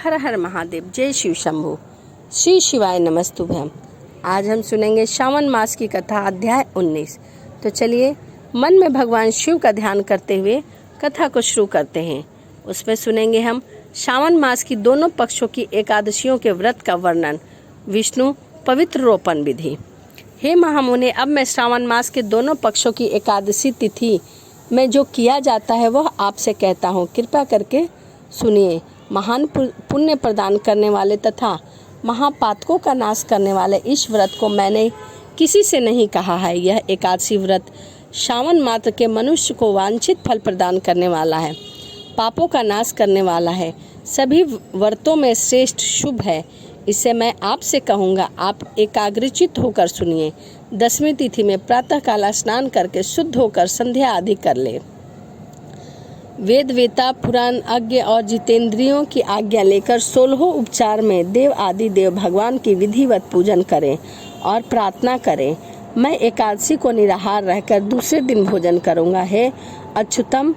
हर हर महादेव, जय शिव शंभू। श्री शिवाय नमस्तुभ्यम। आज हम सुनेंगे श्रावण मास की कथा, अध्याय 19। तो चलिए मन में भगवान शिव का ध्यान करते हुए कथा को शुरू करते हैं। उसमें सुनेंगे हम श्रावण मास की दोनों पक्षों की एकादशियों के व्रत का वर्णन, विष्णु पवित्र रोपण विधि। हे महामुने, अब मैं श्रावण मास के दोनों पक्षों की एकादशी तिथि में जो किया जाता है वह आपसे कहता हूँ, कृपया करके सुनिए। महान पुण्य प्रदान करने वाले तथा महापातकों का नाश करने वाले इस व्रत को मैंने किसी से नहीं कहा है। यह एकादशी व्रत श्रावण मात्र के मनुष्य को वांछित फल प्रदान करने वाला है, पापों का नाश करने वाला है, सभी व्रतों में श्रेष्ठ शुभ है। इसे मैं आपसे कहूँगा, आप एकाग्रचित होकर सुनिए। 10वीं तिथि में प्रातःकाल स्नान करके शुद्ध होकर संध्या आदि कर ले। वेद वेता पुराण अज्ञ और जितेंद्रियों की आज्ञा लेकर 16 उपचार में देव आदि देव भगवान की विधिवत पूजन करें और प्रार्थना करें। मैं एकादशी को निराहार रहकर दूसरे दिन भोजन करूँगा। हे अच्युतम,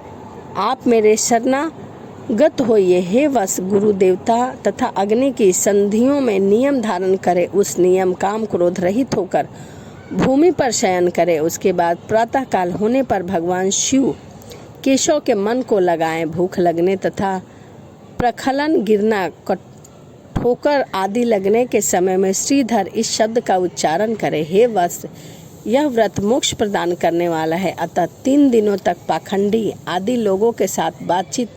आप मेरे शरणागत होइए। हे वश गुरु देवता तथा अग्नि की संधियों में नियम धारण करे, उस नियम काम क्रोध रहित होकर भूमि पर शयन करे। उसके बाद प्रातःकाल होने पर भगवान शिव केशव के मन को लगाएं। भूख लगने तथा प्रखलन गिरना, ठोकर आदि लगने के समय में श्रीधर इस शब्द का उच्चारण करें। हे वत्स, यह व्रत मोक्ष प्रदान करने वाला है, अतः 3 दिनों तक पाखंडी आदि लोगों के साथ बातचीत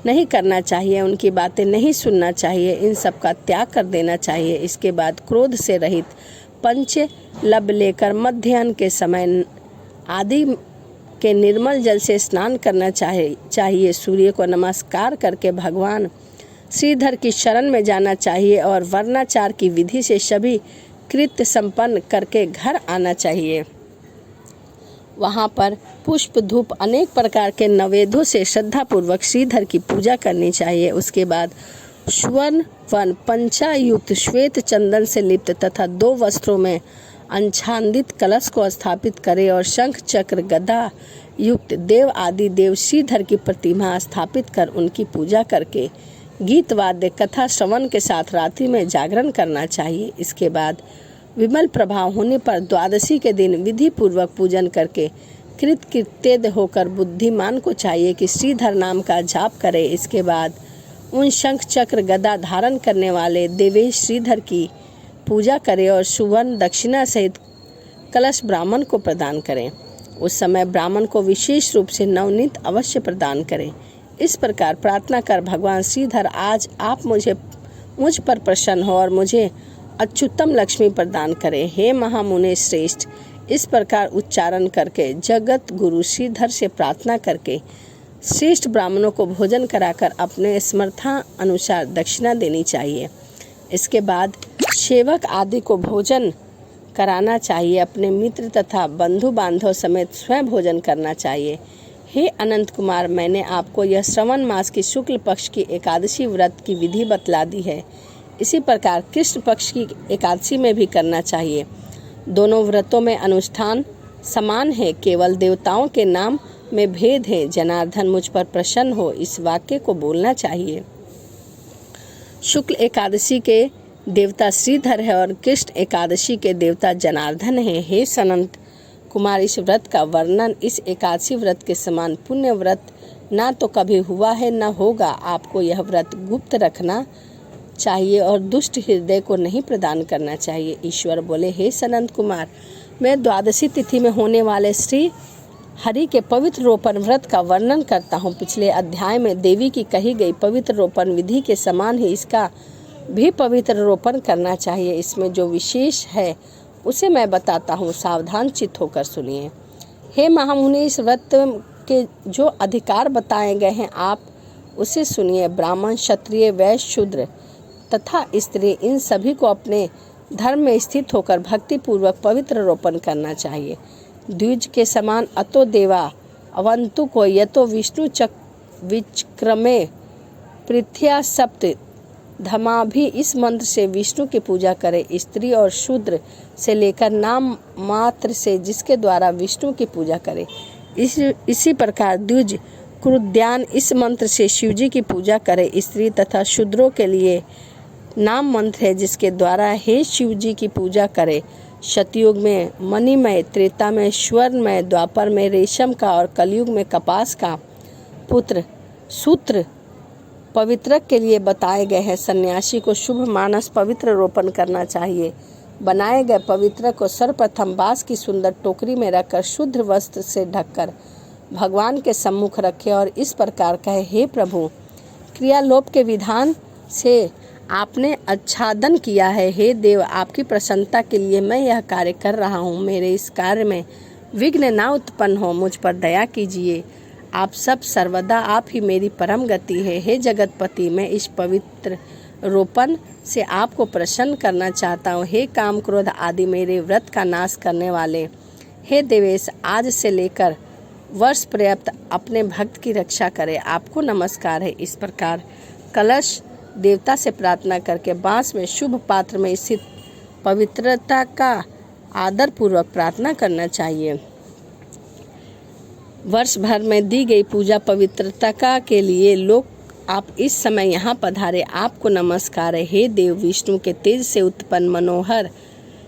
नहीं करना चाहिए, उनकी बातें नहीं सुनना चाहिए, इन सब का त्याग कर देना चाहिए। इसके बाद क्रोध से रहित पंच लब लेकर मध्याह्न के समय आदि के निर्मल जल से स्नान करना चाहिए। सूर्य को नमस्कार करके भगवान श्रीधर की शरण में जाना चाहिए और वर्णाचार की विधि से सभी कृत्य संपन्न करके घर आना चाहिए। वहाँ पर पुष्प धूप अनेक प्रकार के नवेद्यों से श्रद्धापूर्वक श्रीधर की पूजा करनी चाहिए। उसके बाद स्वर्ण वन पंचायुक्त श्वेत चंदन से लिप्त तथा 2 वस्त्रों में आच्छादित कलश को स्थापित करें और शंख चक्र गदा युक्त देव आदि देव श्रीधर की प्रतिमा स्थापित कर उनकी पूजा करके गीत वाद्य कथा श्रवण के साथ रात्रि में जागरण करना चाहिए। इसके बाद विमल प्रभाव होने पर द्वादशी के दिन विधि पूर्वक पूजन करके कृतकृत्य होकर बुद्धिमान को चाहिए कि श्रीधर नाम का जाप करे। इसके बाद उन शंख चक्र गदा धारण करने वाले देवेश श्रीधर की पूजा करें और सुवर्ण दक्षिणा सहित कलश ब्राह्मण को प्रदान करें। उस समय ब्राह्मण को विशेष रूप से नवनीत अवश्य प्रदान करें। इस प्रकार प्रार्थना कर, भगवान श्रीधर, आज आप मुझ पर प्रसन्न हो और मुझे अच्युतम लक्ष्मी प्रदान करें। हे महामुने श्रेष्ठ, इस प्रकार उच्चारण करके जगत गुरु श्रीधर से प्रार्थना करके श्रेष्ठ ब्राह्मणों को भोजन कराकर अपने समर्था अनुसार दक्षिणा देनी चाहिए। इसके बाद सेवक आदि को भोजन कराना चाहिए। अपने मित्र तथा बंधु बांधव समेत स्वयं भोजन करना चाहिए। हे अनंत कुमार, मैंने आपको यह श्रवण मास की शुक्ल पक्ष की एकादशी व्रत की विधि बतला दी है। इसी प्रकार कृष्ण पक्ष की एकादशी में भी करना चाहिए। दोनों व्रतों में अनुष्ठान समान है, केवल देवताओं के नाम में भेद है। जनार्दन मुझ पर प्रसन्न हो, इस वाक्य को बोलना चाहिए। शुक्ल एकादशी के देवता श्रीधर है और कृष्ण एकादशी के देवता जनार्दन है। हे सनंत कुमार, इस व्रत का वर्णन इस एकादशी व्रत के समान पुण्य व्रत ना तो कभी हुआ है न होगा। आपको यह व्रत गुप्त रखना चाहिए और दुष्ट हृदय को नहीं प्रदान करना चाहिए। ईश्वर बोले, हे सनंत कुमार, मैं द्वादशी तिथि में होने वाले श्री हरि के पवित्र रोपण व्रत का वर्णन करता हूँ। पिछले अध्याय में देवी की कही गई पवित्र रोपण विधि के समान ही इसका भी पवित्र रोपण करना चाहिए। इसमें जो विशेष है उसे मैं बताता हूँ, सावधान चित्त होकर सुनिए। हे महामुनि, इस व्रत के जो अधिकार बताए गए हैं आप उसे सुनिए। ब्राह्मण, क्षत्रिय, वैश्य, शूद्र तथा स्त्री, इन सभी को अपने धर्म में स्थित होकर भक्ति पूर्वक पवित्र रोपण करना चाहिए। द्विज के समान अतो देवा अवंतु को यतो विष्णु विचक्रमे पृथ्या सप्त धमा भी, इस मंत्र से विष्णु की पूजा करें। स्त्री और शूद्र से लेकर नाम मात्र से जिसके द्वारा विष्णु की पूजा करें। इसी प्रकार द्विज कुरुद्यान इस मंत्र से शिवजी की पूजा करें। स्त्री तथा शूद्रों के लिए नाम मंत्र है जिसके द्वारा हे शिवजी की पूजा करें। सतयुग में मणिमय, त्रेता में स्वर्णमय, द्वापर में रेशम का और कलयुग में कपास का पुत्र सूत्र पवित्रक के लिए बताए गए हैं। सन्यासी को शुभ मानस पवित्र रोपण करना चाहिए। बनाए गए पवित्रक को सर्वप्रथम बांस की सुंदर टोकरी में रखकर शुद्ध वस्त्र से ढककर भगवान के सम्मुख रखे और इस प्रकार कहे, हे प्रभु, क्रियालोप के विधान से आपने आच्छादन किया है। हे देव, आपकी प्रसन्नता के लिए मैं यह कार्य कर रहा हूँ। मेरे इस कार्य में विघ्न ना उत्पन्न हो, मुझ पर दया कीजिए। आप सब सर्वदा आप ही मेरी परम गति है। हे जगतपति, मैं इस पवित्र रोपण से आपको प्रसन्न करना चाहता हूँ। हे काम क्रोध आदि मेरे व्रत का नाश करने वाले, हे देवेश, आज से लेकर वर्ष पर्यंत अपने भक्त की रक्षा करें। आपको नमस्कार है। इस प्रकार कलश देवता से प्रार्थना करके बांस में शुभ पात्र में स्थित पवित्रता का आदर पूर्वक प्रार्थना करना चाहिए। वर्ष भर में दी गई पूजा पवित्रता का के लिए लोग आप इस समय यहाँ पधारे। आपको नमस्कार है। हे देव, विष्णु के तेज से उत्पन्न मनोहर,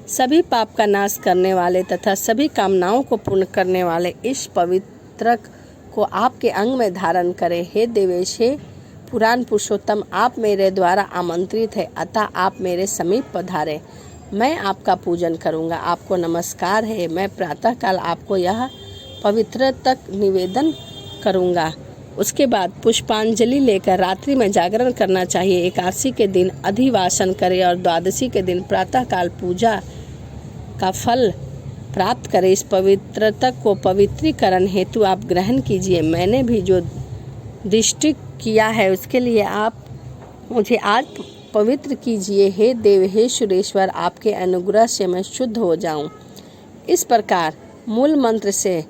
सभी पाप का नाश करने वाले तथा सभी कामनाओं को पूर्ण करने वाले इस पवित्रक को आपके अंग में धारण करें। हे देवेश, हे पुराण पुरुषोत्तम, आप मेरे द्वारा आमंत्रित है, अतः आप मेरे समीप पधारे। मैं आपका पूजन करूंगा। आपको नमस्कार है। मैं प्रातःकाल आपको यह पवित्र तक निवेदन करूंगा। उसके बाद पुष्पांजलि लेकर रात्रि में जागरण करना चाहिए। एकादशी के दिन अधिवासन करें और द्वादशी के दिन प्रातःकाल पूजा का फल प्राप्त करें। इस पवित्रता को पवित्रीकरण हेतु आप ग्रहण कीजिए। मैंने भी जो दृष्टि किया है उसके लिए आप मुझे आज पवित्र कीजिए। हे देव, हे सुरेश्वर, आपके अनुग्रह से मैं शुद्ध हो जाऊं। इस प्रकार मूल मंत्र से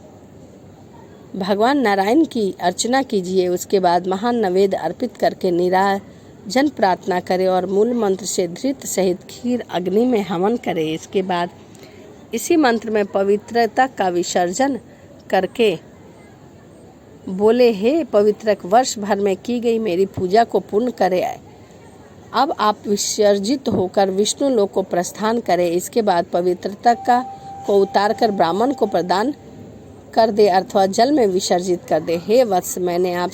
भगवान नारायण की अर्चना कीजिए। उसके बाद महान नैवेद्य अर्पित करके निराजन प्रार्थना करें और मूल मंत्र से धृत सहित खीर अग्नि में हवन करें। इसके बाद इसी मंत्र में पवित्रता का विसर्जन करके बोले, हे पवित्रक, वर्ष भर में की गई मेरी पूजा को पूर्ण करें। अब आप विसर्जित होकर विष्णु लोक को प्रस्थान करें। इसके बाद पवित्रता को उतार कर ब्राह्मण को प्रदान कर दे अथवा जल में विसर्जित कर दे। हे वत्स, मैंने आप